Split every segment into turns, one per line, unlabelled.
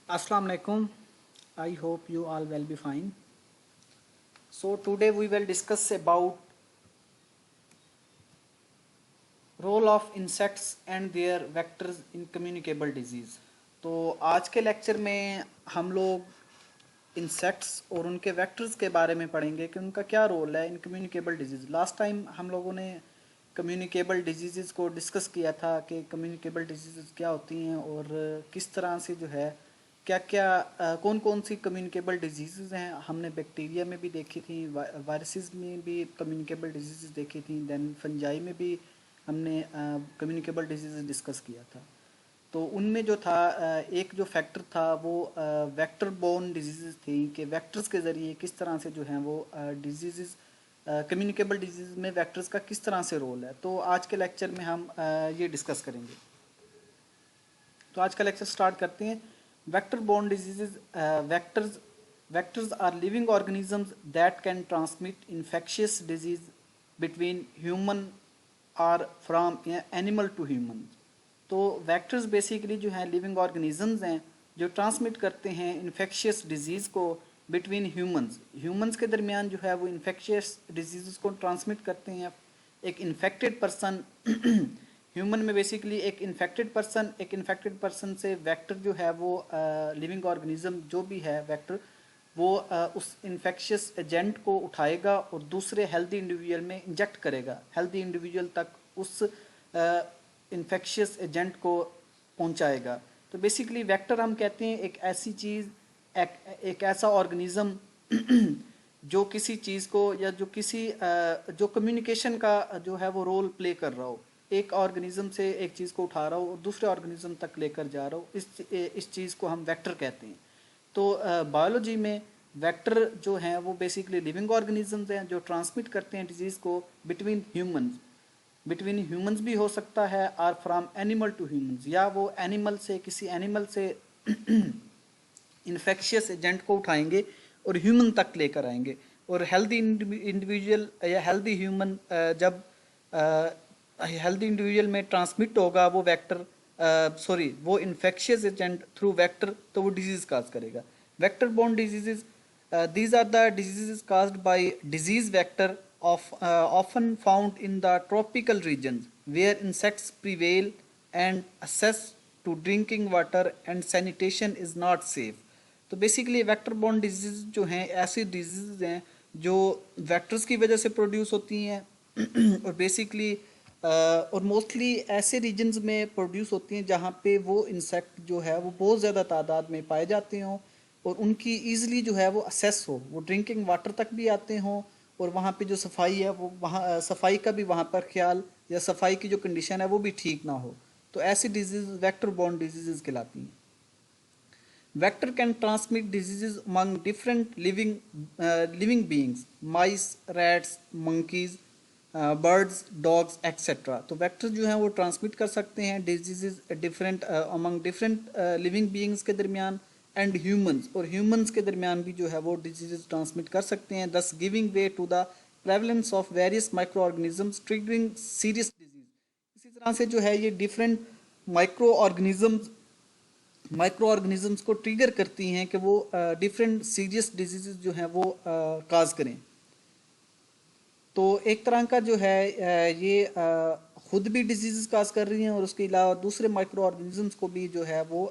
Assalamu alaikum. I hope you all will be fine. So today we will discuss about role of insects and their vectors in communicable disease. तो आज के lecture में हम लोग insects और उनके vectors के बारे में पढ़ेंगे कि उनका क्या रोल है इन कम्युनिकेबल डिजीज़। लास्ट टाइम हम लोगों ने कम्युनिकेबल डिजीज़ को डिस्कस किया था कि कम्युनिकेबल डिजीज़ क्या होती हैं और किस तरह से जो है क्या क्या कौन कौन सी कम्युनिकेबल डिजीज़ हैं। हमने बैक्टीरिया में भी देखी थी, वायरसेस में भी कम्युनिकेबल डिजीज़ देखी थी, देन फंजाई में भी हमने कम्युनिकेबल डिजीज़ डिस्कस किया था। तो उनमें जो था एक जो फैक्टर था वो वेक्टर बोर्न डिजीज़ थी कि वेक्टर्स के ज़रिए किस तरह से जो हैं वो डिजीज़ कम्युनिकेबल डिजीज़ में वेक्टर्स का किस तरह से रोल है। तो आज के लेक्चर में हम ये डिस्कस करेंगे। तो आज का लेक्चर स्टार्ट करते हैं। Vector borne disease vectors are living organisms that can transmit infectious disease between human or from animal to human। तो वेक्टर्स बेसिकली जो हैं लिविंग ऑर्गेनिजम्स हैं जो ट्रांसमिट करते हैं इन्फेक्शियस डिजीज़ को बिटवीन ह्यूमंस के दरमियान जो है वो इन्फेक्शियस डिजीज़ को ट्रांसमिट करते हैं। एक इन्फेक्टेड पर्सन ह्यूमन में बेसिकली एक इन्फेक्टेड पर्सन से वेक्टर जो है वो लिविंग ऑर्गेनिज्म जो भी है वेक्टर वो उस इन्फेक्शियस एजेंट को उठाएगा और दूसरे हेल्दी इंडिविजुअल में इंजेक्ट करेगा, हेल्दी इंडिविजुअल तक उस इन्फेक्शियस एजेंट को पहुंचाएगा। तो बेसिकली वेक्टर हम कहते हैं एक ऐसी चीज़, एक ऐसा ऑर्गेनिज्म जो किसी चीज़ को या जो कम्युनिकेशन का जो है वो रोल प्ले कर रहा हो, एक ऑर्गेनिज्म से एक चीज़ को उठा रहा हो और दूसरे ऑर्गेनिज्म तक लेकर जा रहा हो, इस चीज़ को हम वेक्टर कहते हैं। तो बायोलॉजी में वेक्टर जो हैं वो बेसिकली लिविंग ऑर्गेनिजम्स हैं जो ट्रांसमिट करते हैं डिजीज़ को बिटवीन ह्यूमंस भी हो सकता है और फ्रॉम एनिमल टू ह्यूमंस, या वो किसी एनिमल से इन्फेक्शियस एजेंट को उठाएंगे और ह्यूमन तक लेकर आएंगे। और हेल्दी इंडिविजुअल या हेल्दी ह्यूमन जब हेल्दी इंडिविजुअल में ट्रांसमिट होगा वो वो इन्फेक्शियस एजेंट थ्रू वेक्टर, तो वो डिजीज़ काज करेगा। Vector borne diseases, these are the diseases caused by disease vector often found in the tropical regions where insects prevail and access to drinking water and sanitation is not safe। तो basically vector borne disease जो हैं ऐसी disease हैं जो vectors की वजह से produce होती हैं और बेसिकली और मोस्टली ऐसे रीजन्स में प्रोड्यूस होती हैं जहाँ पे वो इंसेक्ट जो है वो बहुत ज़्यादा तादाद में पाए जाते हों और उनकी ईज़िली जो है वो असेस हो, वो ड्रिंकिंग वाटर तक भी आते हों और वहाँ पे जो सफाई है वो वहाँ सफाई का भी वहाँ पर ख्याल या सफाई की जो कंडीशन है वो भी ठीक ना हो। तो ऐसी डिजीज़ वेक्टर बोर्न डिजीज़ कहलाती हैं। Vector can transmit disease among different living beings, mice, rats, monkeys, birds, dogs etcetera. तो वेक्टर जो हैं वो ट्रांसमिट कर सकते हैं डिजीज़ डिफरेंट लिविंग बींग्स के दरमियान एंड ह्यूमंस, और ह्यूमंस के दरमियान भी जो है वो डिजीज़ ट्रांसमिट कर सकते हैं, thus giving way to the prevalence of various micro organisms triggering serious disease. इसी तरह से जो है ये डिफरेंट माइक्रो ऑर्गेनिजम्स को ट्रिगर करती हैं कि वो डिफरेंट सीरियस डिजीज़ जो हैं वो काज करें। तो एक तरह का जो है ये खुद भी डिजीज़ काज कर रही हैं और उसके अलावा दूसरे माइक्रो ऑर्गेनिजम्स को भी जो है वो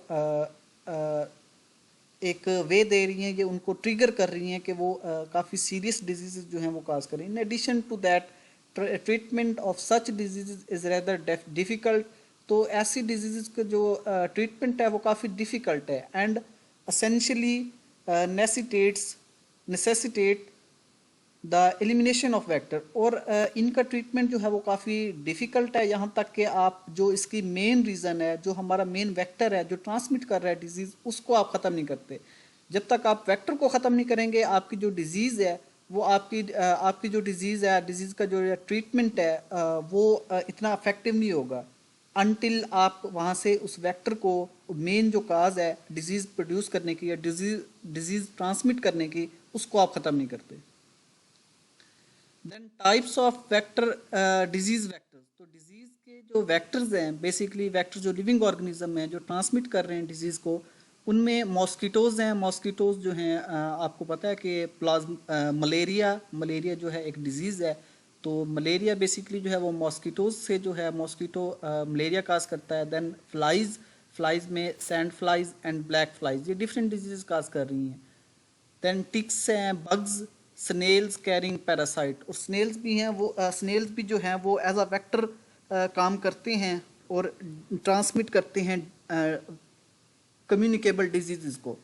एक वे दे रही हैं, ये उनको ट्रिगर कर रही हैं कि वो काफ़ी सीरियस डिजीज़ जो हैं वो काज करें। In addition to that treatment of such disease is rather difficult. तो ऐसी डिजीज़ का जो ट्रीटमेंट है वो काफ़ी डिफ़िकल्ट है and essentially necessitate the elimination of vector. और इनका ट्रीटमेंट जो है वो काफ़ी डिफ़िकल्ट है, यहाँ तक कि आप जो इसकी मेन रीज़न है, जो हमारा मेन वेक्टर है जो ट्रांसमिट कर रहा है डिजीज़, उसको आप ख़त्म नहीं करते। जब तक आप वेक्टर को ख़त्म नहीं करेंगे आपकी जो डिजीज़ है वो आपकी जो डिजीज़ है, डिजीज़ का जो ट्रीटमेंट है वो इतना अफेक्टिव नहीं होगा अनटिल आप वहाँ से उस वेक्टर को, मेन जो काज है डिजीज़ प्रोड्यूस करने की या डिजीज़ ट्रांसमिट करने की, उसको आप ख़त्म नहीं करते। Then types of vector disease vectors. तो डिजीज़ के जो वेक्टर्स हैं, बेसिकली वेक्टर जो लिविंग ऑर्गेनिज्म हैं जो ट्रांसमिट कर रहे हैं डिजीज़ को, उनमें मॉस्किटोज़ हैं। मॉस्किटोज़ जो हैं आपको पता है कि मलेरिया मलेरिया जो है एक डिजीज़ है। तो मलेरिया बेसिकली जो है वो मॉस्किटोज़ से जो है मॉस्किटो मलेरिया काज करता है। देन फ्लाइज फ्लाइज में sand flies and black flies ये डिफरेंट डिजीज़ काज कर रही हैं। देन टिक्स हैं, बग्स, स्नेल्स कैरिंग पैरासाइट, और स्नेल्स भी हैं वो स्नेल्स भी जो हैं वो एज अ वेक्टर काम करते हैं और ट्रांसमिट करते हैं कम्युनिकेबल डिजीज़ को।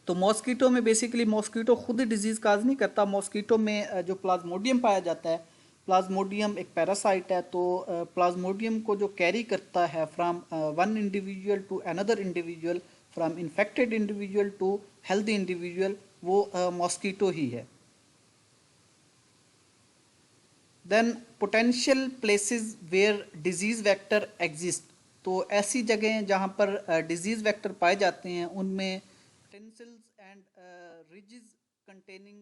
तो मॉस्कीटो में बेसिकली मॉस्कीटो खुद डिजीज़ काज नहीं करता। मॉस्कीटो में जो प्लाज्मोडियम पाया जाता है, प्लाज्मोडियम एक पैरासाइट है। तो प्लाज्मोडियम को जो कैरी करता है from one individual to another individual, from infected individual to healthy individual, वो मॉस्कीटो ही है। Then potential places where disease vector exist, तो ऐसी जगह जहाँ पर डिजीज़ वेक्टर पाए जाते हैं उनमें utensils and ridges containing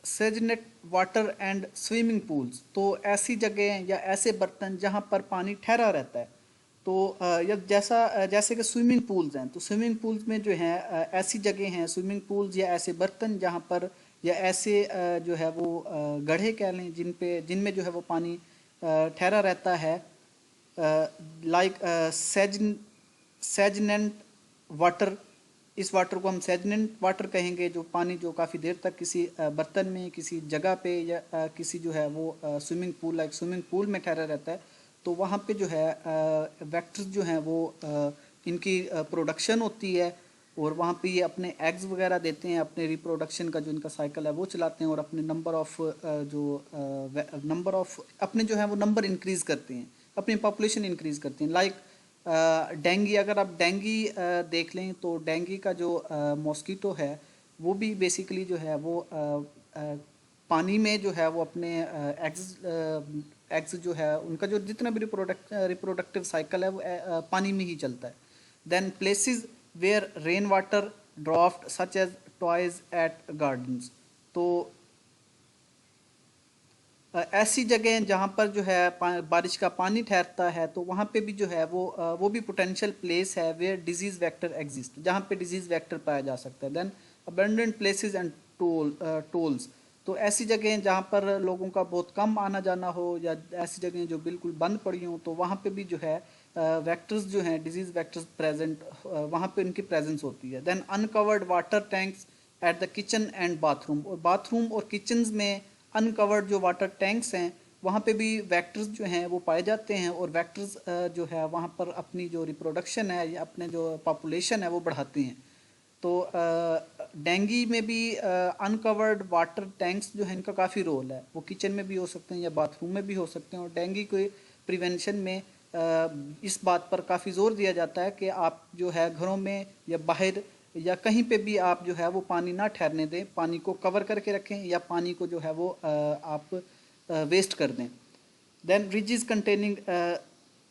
stagnant water and swimming pools, तो ऐसी जगह या ऐसे बर्तन जहाँ पर पानी ठहरा रहता है। तो या जैसे कि स्विमिंग पूल्स हैं, तो स्विमिंग पूल्स में जो है ऐसी जगह हैं स्विमिंग पूल्स या ऐसे बर्तन जहाँ पर या ऐसे जो है वो गड्ढे कह लें जिनमें जो है वो पानी ठहरा रहता है, लाइक सेजनेंट वाटर। इस वाटर को हम सेजनेंट वाटर कहेंगे, जो पानी जो काफ़ी देर तक किसी बर्तन में किसी जगह पे या किसी जो है वो swimming pool like swimming pool में ठहरा रहता है। तो वहाँ पे जो है वेक्टर्स जो हैं वो इनकी प्रोडक्शन होती है, और वहाँ पे ये अपने एग्स वगैरह देते हैं, अपने रिप्रोडक्शन का जो इनका साइकिल है वो चलाते हैं, और अपने नंबर ऑफ अपने जो है वो नंबर इंक्रीज करते हैं, अपनी पॉपुलेशन इंक्रीज करते हैं। लाइक डेंगी, अगर आप डेंगी देख लें तो डेंगी का जो मॉस्कीटो है वो भी बेसिकली जो है वो पानी में जो है वो अपने एग्स जो है उनका जो जितना भी रिप्रोडक्टिव साइकिल है वो पानी में ही चलता है। Then places where rain water drops such as toys at gardens, तो ऐसी जगह जहाँ पर जो है बारिश का पानी ठहरता है, तो वहाँ पे भी जो है वो भी पोटेंशियल प्लेस है वेयर डिजीज़ वेक्टर एग्जिस्ट, जहाँ पे डिजीज़ वेक्टर पाया जा सकता है। Then abundant places and tools, तो ऐसी जगह जहाँ पर लोगों का बहुत कम आना जाना हो या ऐसी जगह जो बिल्कुल बंद पड़ी हों, तो वहाँ पे भी जो है वेक्टर्स जो हैं डिजीज़ वेक्टर्स प्रेजेंट, वहाँ पे उनकी प्रेजेंस होती है। Then uncovered water tanks at the kitchen and bathroom, और बाथरूम और किचन्स में अनकवर्ड जो वाटर टैंक्स हैं वहाँ पे भी वेक्टर्स जो हैं वो पाए जाते हैं, और वेक्टर्स जो है वहाँ पर अपनी जो रिप्रोडक्शन है या अपने जो पॉपुलेशन है वो बढ़ाते हैं। तो डेंगी में भी अनकवर्ड वाटर टैंक्स जो है इनका काफ़ी रोल है, वो किचन में भी हो सकते हैं या बाथरूम में भी हो सकते हैं। और डेंगी के प्रिवेंशन में इस बात पर काफ़ी ज़ोर दिया जाता है कि आप जो है घरों में या बाहर या कहीं पे भी आप जो है वो पानी ना ठहरने दें, पानी को कवर करके रखें या पानी को जो है वो आप वेस्ट कर दें। देन रिजेस कंटेनिंग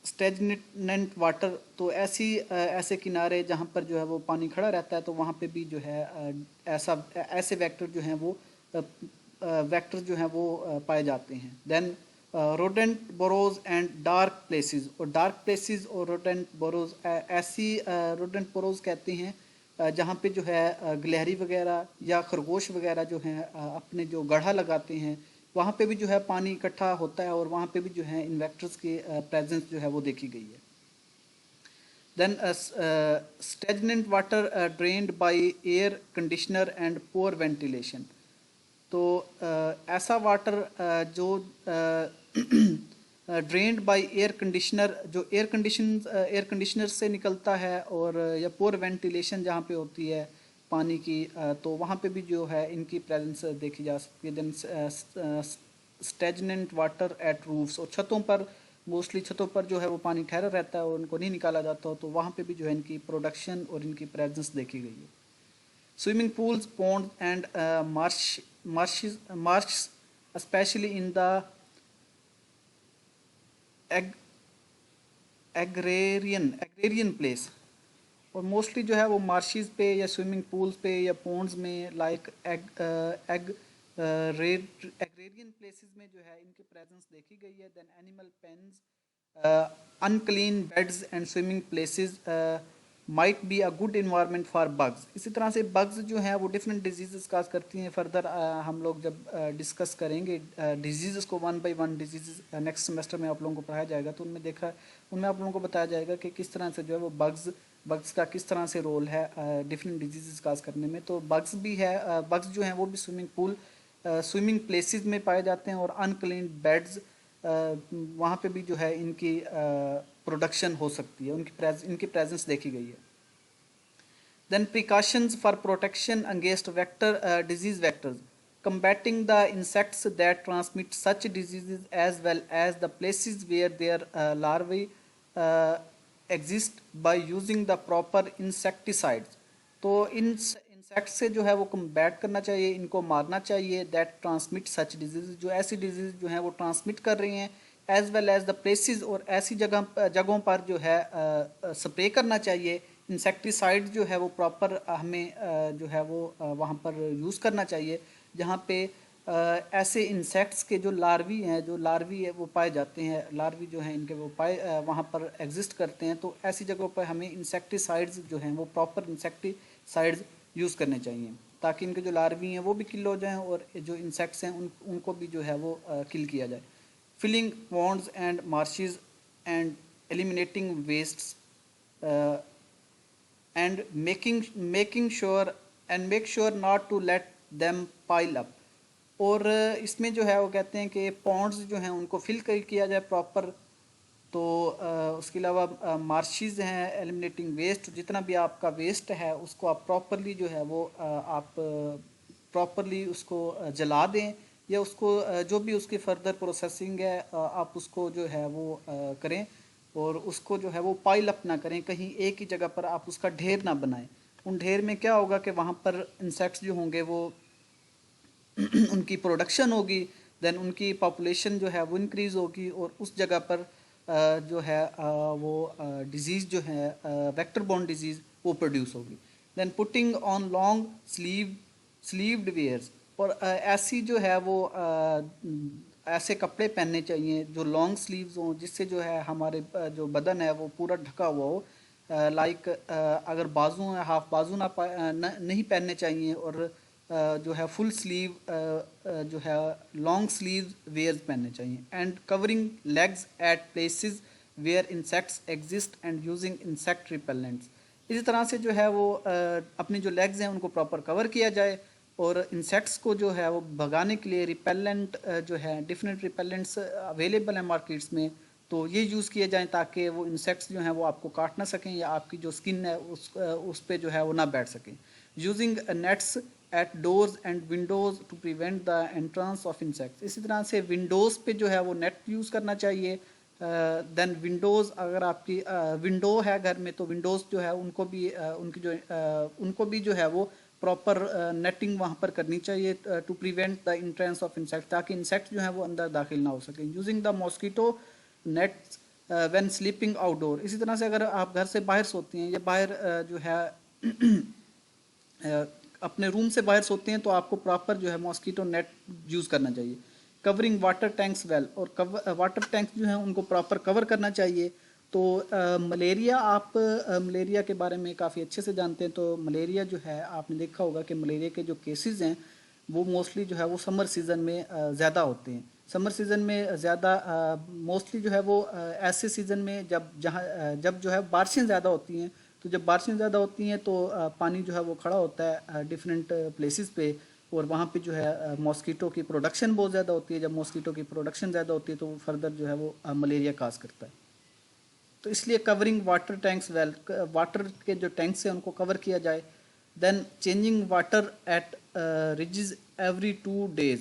स्टेजनेंट वाटर, तो ऐसे किनारे जहाँ पर जो है वो पानी खड़ा रहता है, तो वहाँ पे भी जो है ऐसे वेक्टर जो हैं वो वेक्टर जो हैं वो पाए जाते हैं। Then rodent burrows and dark places, और डार्क प्लेसेस और रोडेंट बोरोज ऐसी रोडेंट बोरोज कहते हैं जहाँ पे जो है गिलहरी वगैरह या खरगोश वगैरह जो हैं अपने जो गढ़ा लगाते हैं, वहाँ पे भी जो है पानी इकट्ठा होता है, और वहाँ पे भी जो है इन्वेक्टर्स की प्रेजेंस जो है वो देखी गई है। Then stagnant water drained by air conditioner and poor ventilation, तो ऐसा वाटर जो ड्रेन्ड बाय एयर कंडीशनर, जो एयर कंडीशनर से निकलता है, और या पुअर वेंटिलेशन जहाँ पे होती है पानी की, तो वहाँ पे भी जो है इनकी प्रेजेंस देखी जा सकती है। देन स्टेजनेंट वाटर एट रूफ्स, और छतों पर मोस्टली छतों पर जो है वो पानी ठहरा रहता है और उनको नहीं निकाला जाता हो, तो वहाँ पे भी जो है इनकी प्रोडक्शन और इनकी प्रेजेंस देखी गई है। Swimming pools, ponds, and marshes, especially in the ag- agrarian place, और मोस्टली जो है वो मार्शिस पे या स्विमिंग पूल्स पे या पॉन्ड्स में लाइक एग्रेरियन प्लेसेस में जो है इनकी प्रेजेंस देखी गई है। Then animal pens unclean beds and swimming places might be a good environment for bugs. इसी तरह से बग्स जो हैं वो डिफरेंट डिजीज़ काज करती हैं। फर्दर हम लोग जब डिस्कस करेंगे डिजीज़ को, one by one disease next semester में आप लोगों को पढ़ाया जाएगा, तो उनमें आप लोगों को बताया जाएगा कि किस तरह से जो है वो बग्स का किस तरह से रोल है डिफरेंट डिजीज़ काज करने में। तो बग्स भी है, बग्स जो हैं वो भी स्विमिंग प्लेसेस में पाए जाते हैं, और अनक्लीन बेड्स वहाँ पे भी जो है इनकी प्रोडक्शन हो सकती है, इनकी प्रेजेंस देखी गई है। Then precautions for protection against disease vectors, combating the insects that transmit such diseases as well as the places where their larvae uh, exist by using the proper insecticides। तो इन insect से जो है वो combat करना चाहिए, इनको मारना चाहिए। दैट ट्रांसमिट सच डिजीज, जो ऐसी डिजीज जो है वो ट्रांसमिट कर रही हैं, as well as the places, और ऐसी जगहों पर जो है स्प्रे करना चाहिए। इंसेक्टिसाइड जो है वो प्रॉपर हमें जो है वो वहाँ पर यूज़ करना चाहिए जहाँ पे ऐसे इंसेक्ट्स के जो लार्वी है वो पाए जाते हैं, लार्वी जो हैं इनके वो वहाँ पर एग्जिस्ट करते हैं। तो ऐसी जगहों पर हमें इंसेक्टिसाइड्स जो हैं वो प्रॉपर इंसेक्टिसाइड्स यूज़ करने चाहिए, ताकि इनके जो लार्वी हैं वो भी किल हो जाएं, और जो इंसेक्ट्स हैं उनको भी जो है वो किल किया जाए। Filling ponds and marshes and eliminating wastes and making sure make sure not to let them pile up। और इसमें जो है वो कहते हैं कि पॉन्ड्स जो हैं उनको फिल किया जाए प्रॉपर। तो उसके अलावा मार्शीज हैं, एलिमिनेटिंग वेस्ट, जितना भी आपका वेस्ट है उसको आप प्रॉपरली जो है वो आप प्रॉपरली उसको जला दें, या उसको जो भी उसकी फर्दर प्रोसेसिंग है आप उसको जो है वो करें, और उसको जो है वो पाइल अप ना करें, कहीं एक ही जगह पर आप उसका ढेर ना बनाएं। उन ढेर में क्या होगा कि वहाँ पर इंसेक्ट्स जो होंगे वो उनकी प्रोडक्शन होगी, देन उनकी पॉपुलेशन जो है वो इंक्रीज़ होगी, और उस जगह पर जो है वो डिज़ीज़ जो है वेक्टर बोर्न डिज़ीज़ वो प्रोड्यूस होगी। Then putting on long sleeved wears, और ऐसी जो है वो ऐसे कपड़े पहनने चाहिए जो लॉन्ग स्लीव्स हों, जिससे जो है हमारे जो बदन है वो पूरा ढका हुआ हो। लाइक अगर बाजू है, हाफ बाजू नहीं पहनने चाहिए, और जो है फुल स्लीव जो है लॉन्ग स्लीव वेयर्स पहनने चाहिए। And covering legs at places where insects exist and using insect repellents. इसी तरह से जो है वो अपनी जो लेग्स हैं उनको प्रॉपर कवर किया जाए, और इंसेक्ट्स को जो है वो भगाने के लिए रिपेलेंट जो है डिफरेंट रिपेलेंट्स अवेलेबल हैं मार्केट्स में, तो ये यूज़ किए जाएं ताकि वो इंसेक्ट्स जो हैं वो आपको काट ना सकें, या आपकी जो स्किन है उस पे जो है वो ना बैठ सकें। Using nets at doors and windows to prevent the entrance of insects. इसी तरह से विंडोज़ पे जो है वो नेट यूज़ करना चाहिए। देन विंडोज़, अगर आपकी विंडो है घर में, तो विंडोज़ जो है उनको भी जो है वो प्रॉपर नेटिंग वहाँ पर करनी चाहिए to prevent the entrance of insect, ताकि इंसेक्ट जो है वो अंदर दाखिल ना हो सकें। Using the mosquito nets when sleeping outdoor. इसी तरह से अगर आप घर से बाहर सोती हैं, या बाहर जो है अपने रूम से बाहर सोते हैं, तो आपको प्रॉपर जो है मॉस्किटो नेट यूज़ करना चाहिए। कवरिंग वाटर टैंक्स वेल, और वाटर टैंक जो हैं उनको प्रॉपर कवर करना चाहिए। तो मलेरिया के बारे में काफ़ी अच्छे से जानते हैं। तो मलेरिया जो है आपने देखा होगा कि मलेरिया के जो केसेस हैं वो मोस्टली जो है वो समर सीज़न में ज़्यादा होते हैं। समर सीज़न में ज़्यादा मोस्टली जो है वो ऐसे सीज़न में जब जो है बारिशें ज़्यादा होती हैं। तो जब बारिशें ज़्यादा होती हैं तो पानी जो है वो खड़ा होता है डिफरेंट प्लेसेस पे, और वहाँ पे जो है मॉस्किटो की प्रोडक्शन बहुत ज़्यादा होती है। जब मॉस्किटो की प्रोडक्शन ज़्यादा होती है तो वो फर्दर जो है वो मलेरिया काज करता है। तो इसलिए covering water tanks well, water के जो टैंक्स हैं उनको कवर किया जाए। Then changing water at ridges every 2 days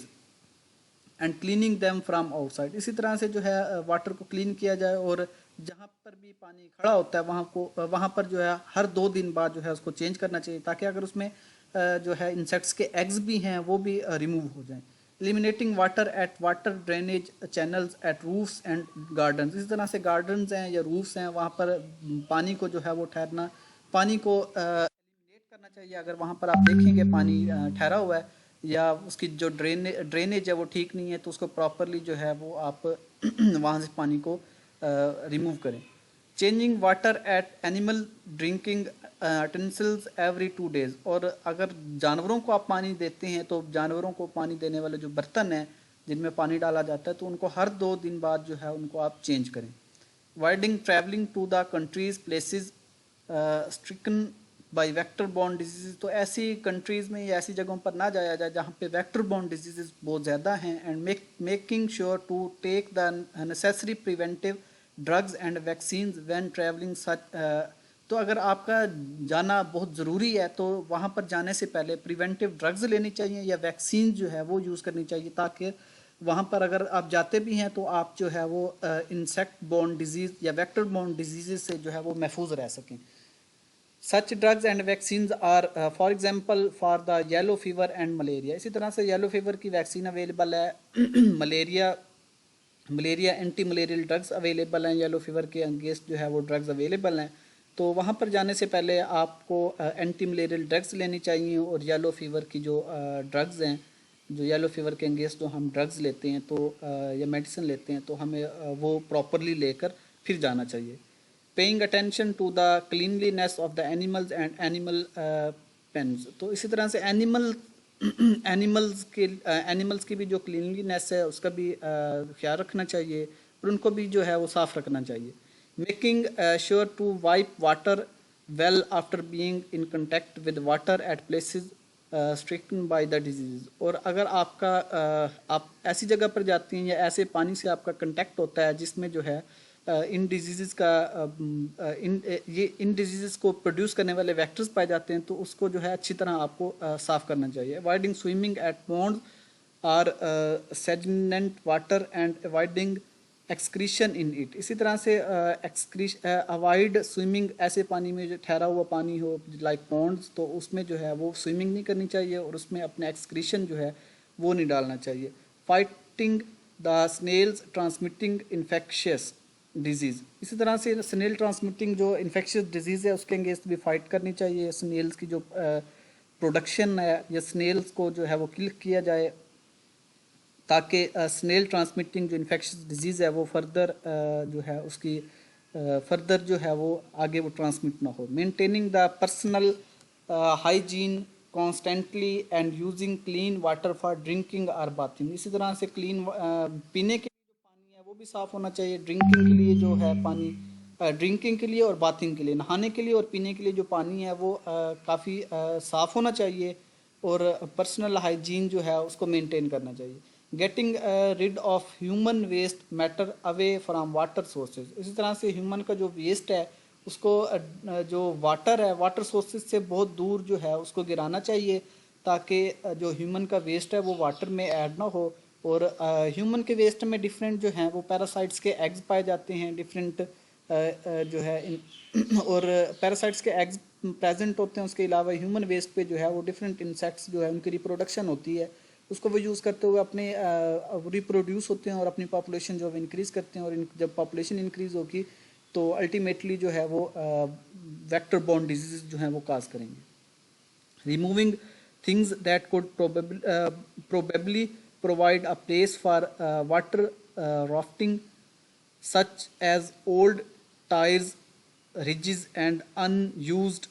and cleaning them from outside. इसी तरह से जो है वाटर को क्लीन किया जाए, और जहाँ पर भी पानी खड़ा होता है वहाँ पर जो है हर 2 दिन बाद जो है उसको चेंज करना चाहिए, ताकि अगर उसमें जो है इंसेक्ट्स के एग्स भी हैं वो भी रिमूव हो जाएं। Eliminating water at water drainage channels at roofs and gardens. इसी तरह से गार्डन्स हैं या रूफ्स हैं, वहाँ पर पानी को जो है वो पानी को एलिमिनेट करना चाहिए। अगर वहाँ पर आप देखेंगे पानी ठहरा हुआ है, या उसकी जो ड्रेनेज है वो ठीक नहीं है, तो उसको प्रॉपरली जो है वो आप वहाँ से पानी को रिमूव करें। Changing water at animal drinking utensils every 2 days, और अगर जानवरों को आप पानी देते हैं तो जानवरों को पानी देने वाले जो बर्तन हैं जिनमें पानी डाला जाता है तो उनको हर 2 दिन बाद जो है उनको आप चेंज करें। Avoiding travelling to the countries places stricken by vector borne diseases, तो ऐसी कंट्रीज़ में या ऐसी जगहों पर ना जाया जाए जहाँ पे वेक्टर बॉर्न डिजीज़ बहुत ज़्यादा हैं। And making sure to take the necessary preventive drugs and vaccines when travelling such, तो अगर आपका जाना बहुत ज़रूरी है तो वहाँ पर जाने से पहले प्रिवेंटिव ड्रग्स लेनी चाहिए या वैक्सीन जो है वो यूज़ करनी चाहिए, ताकि वहाँ पर अगर आप जाते भी हैं तो आप जो है वो इंसेक्ट बॉर्न डिजीज़ या वेक्टर बॉर्न डिजीज़ से जो है वो महफूज रह सकें। Such drugs and vaccines are for example for the yellow fever and malaria, इसी तरह से येलो फीवर की वैक्सीन अवेलेबल है। Malaria anti malarial drugs available हैं, येलो फीवर के अगेंस्ट जो है वो ड्रग्स अवेलेबल हैं। तो वहाँ पर जाने से पहले आपको एंटी मलेरियल ड्रग्स लेनी चाहिए, और येलो फीवर की जो ड्रग्स हैं, जो येलो फीवर के अगेंस्ट जो हम ड्रग्स लेते हैं तो या मेडिसिन लेते हैं तो हमें वो प्रॉपरली लेकर फिर जाना चाहिए। Paying attention to the cleanliness of the animals and animal pens, तो इसी तरह से एनिमल्स की भी जो क्लीनलीनेस है उसका भी ख्याल रखना चाहिए और उनको भी जो है वो साफ़ रखना चाहिए। Making sure to wipe water well after being in contact with water at places stricken by the disease, और अगर आपका आप ऐसी जगह पर जाती हैं या ऐसे पानी से आपका कंटेक्ट होता है जिसमें जो है इन डिजीज़ का इन डिजीज़ को प्रोड्यूस करने वाले वेक्टर्स पाए जाते हैं, तो उसको जो है अच्छी तरह आपको साफ़ करना चाहिए। अवॉइडिंग स्विमिंग एट पॉन्ड्स और stagnant water and avoiding excretion in it, इसी तरह से अवॉइड स्विमिंग ऐसे पानी में जो ठहरा हुआ पानी हो लाइक पॉन्ड्स, तो उसमें जो है वो स्विमिंग नहीं करनी चाहिए और उसमें अपने एक्सक्रीशन जो है वो नहीं डालना चाहिए। Fighting the snails transmitting infectious diseases, इसी तरह से स्नेल ट्रांसमिटिंग जो इन्फेक्शियस डिजीज़ है उसके अगेंस्ट भी फाइट करनी चाहिए। स्नेल्स की जो प्रोडक्शन है या स्नेल्स को जो है वो किल किया जाए ताकि स्नेल ट्रांसमिटिंग जो इन्फेक्शियस डिजीज़ है वो फर्दर जो है उसकी फर्दर जो है वो आगे वो ट्रांसमिट ना हो। Maintaining the personal hygiene constantly and using clean water for drinking और बाथिंग, इसी तरह से क्लीन पीने के लिए जो पानी है वो भी साफ़ होना चाहिए। ड्रिंकिंग के लिए जो है पानी ड्रिंकिंग के लिए और बाथिंग के लिए, नहाने के लिए और पीने के लिए जो पानी है वो काफ़ी साफ़ होना चाहिए और पर्सनल हाइजीन जो है उसको मेंटेन करना चाहिए। Getting rid of human waste matter away from water sources, इसी तरह से ह्यूमन का जो वेस्ट है उसको जो वाटर है वाटर सोर्सेज से बहुत दूर जो है उसको गिराना चाहिए ताकि जो ह्यूमन का वेस्ट है वो वाटर में ऐड ना हो। और ह्यूमन के वेस्ट में डिफरेंट जो हैं वो पैरासाइट्स के एग्स पाए जाते हैं, डिफरेंट जो है और पैरासाइट्स के एग्स प्रेजेंट होते हैं। उसके अलावा ह्यूमन वेस्ट पे जो है वो डिफरेंट इंसेक्ट्स जो है उनकी रिप्रोडक्शन होती है, उसको वो यूज़ करते हुए अपने रिप्रोड्यूस होते हैं और अपनी पॉपुलेशन जो है इंक्रीज़ करते हैं। और जब पॉपुलेशन इंक्रीज़ होगी तो अल्टीमेटली जो है वो वेक्टर बॉर्न डिजीज़ जो हैं वो काज करेंगे। Removing things that could probably provide a place for water rafting such as old tyres ridges and unused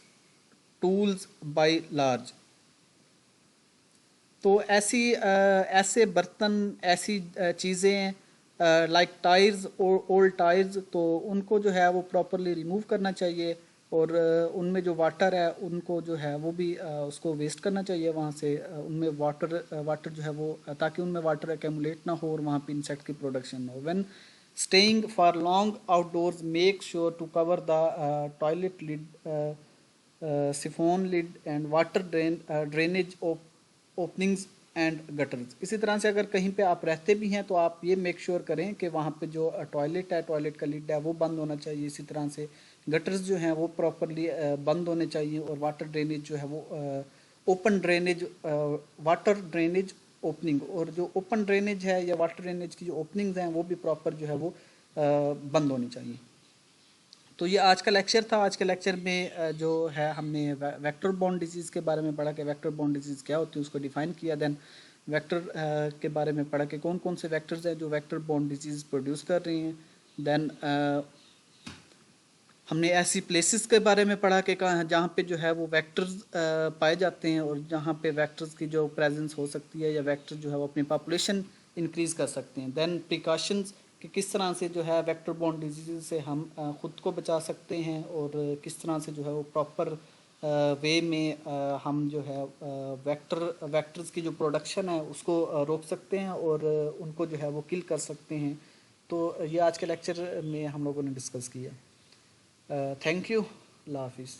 tools by large, तो ऐसे बर्तन ऐसी चीज़ें लाइक टायर्स और ओल्ड टायर्स, तो उनको जो है वो प्रॉपरली रिमूव करना चाहिए और उनमें जो वाटर है उनको जो है वो भी उसको वेस्ट करना चाहिए वहाँ से। उनमें वाटर जो है वो ताकि उनमें वाटर एक्यूमुलेट ना हो और वहाँ पे इंसेक्ट की प्रोडक्शन ना हो। When staying for long outdoors make sure to cover the toilet lid siphon lid and water drainage openings and gutters, इसी तरह से अगर कहीं पे आप रहते भी हैं तो आप ये मेक श्योर करें कि वहाँ पे जो टॉयलेट है टॉयलेट का लिड है वो बंद होना चाहिए। इसी तरह से गटर्स जो हैं वो प्रॉपरली बंद होने चाहिए और वाटर ड्रेनेज जो है वो open drainage water drainage opening, और जो ओपन ड्रेनेज है या वाटर ड्रेनेज की जो ओपनिंग्स हैं वो भी प्रॉपर जो है वो बंद होनी चाहिए। तो ये आज का लेक्चर था। आज के लेक्चर में जो है हमने वेक्टर बॉर्न डिजीज़ के बारे में पढ़ा कि वेक्टर बॉर्न डिजीज़ क्या होती है, उसको डिफाइन किया। देन वेक्टर के बारे में पढ़ा कि कौन कौन से वेक्टर्स हैं जो वेक्टर बॉर्न डिजीज़ प्रोड्यूस कर रही हैं। देन हमने ऐसी प्लेसेस के बारे में पढ़ा कि कहाँ जहाँ पे जो है वो वेक्टर्स पाए जाते हैं और जहाँ पे वेक्टर्स की जो प्रेजेंस हो सकती है या वेक्टर जो है वो अपनी पॉपुलेशन इंक्रीज़ कर सकते हैं। देन प्रिकॉशंस कि किस तरह से जो है वेक्टर बॉर्न डिजीज़ से हम ख़ुद को बचा सकते हैं और किस तरह से जो है वो प्रॉपर वे में हम जो है वेक्टर्स की जो प्रोडक्शन है उसको रोक सकते हैं और उनको जो है वो किल कर सकते हैं। तो ये आज के लेक्चर में हम लोगों ने डिस्कस किया। Thank you. अल्लाह हाफिज़।